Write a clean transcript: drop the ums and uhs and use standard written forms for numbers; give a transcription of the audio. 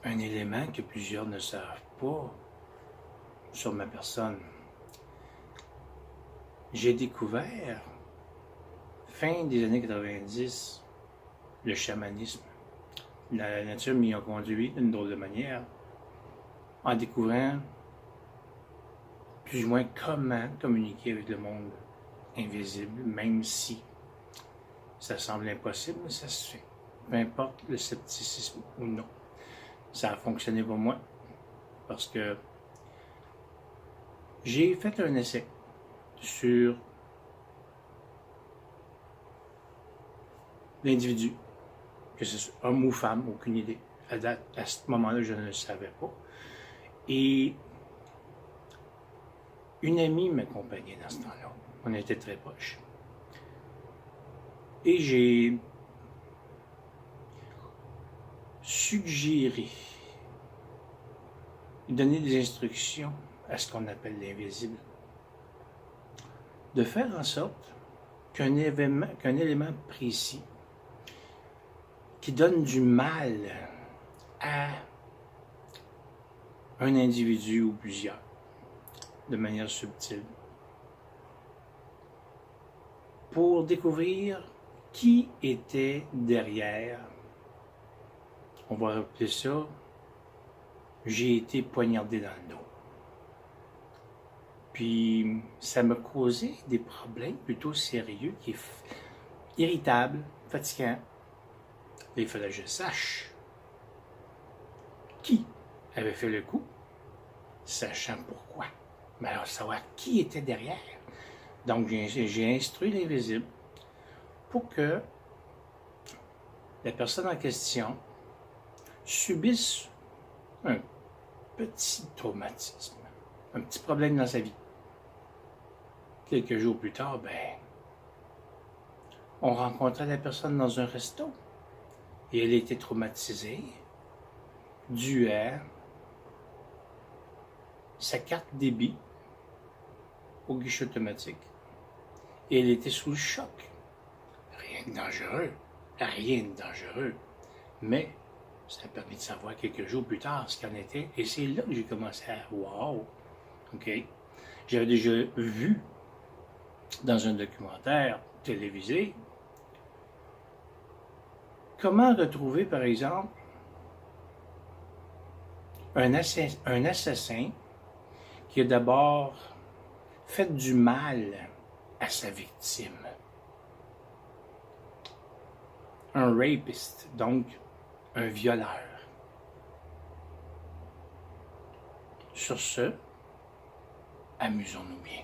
un élément que plusieurs ne savent pas sur ma personne. J'ai découvert, fin des années 90, le chamanisme. La nature m'y a conduit d'une drôle de manière, en découvrant plus ou moins comment communiquer avec le monde invisible, même si ça semble impossible, mais ça se fait. Peu importe le scepticisme ou non. Ça a fonctionné pour moi parce que j'ai fait un essai sur l'individu, que ce soit homme ou femme, aucune idée. À ce moment-là, je ne le savais pas. Et une amie m'accompagnait dans ce temps-là. On était très proches. Et j'ai suggéré, donné des instructions à ce qu'on appelle l'invisible, de faire en sorte qu'un élément précis qui donne du mal à un individu ou plusieurs, de manière subtile, pour découvrir qui était derrière. On va rappeler ça, j'ai été poignardé dans le dos. Puis ça m'a causé des problèmes plutôt sérieux, irritables, fatigants. Il fallait que je sache qui avait fait le coup, sachant pourquoi. Mais alors savoir qui était derrière. Donc j'ai instruit l'invisible pour que la personne en question subisse un petit traumatisme, un petit problème dans sa vie. Quelques jours plus tard, on rencontrait la personne dans un resto et elle était traumatisée due à sa carte débit au guichet automatique et elle était sous le choc. Rien de dangereux, rien de dangereux, mais ça a permis de savoir quelques jours plus tard ce qu'il en était et c'est là que j'ai commencé à « wow ». OK? J'avais déjà vu dans un documentaire télévisé comment retrouver, par exemple, un assassin qui a d'abord fait du mal à sa victime. Un rapiste, donc un violeur. Sur ce, amusons-nous bien.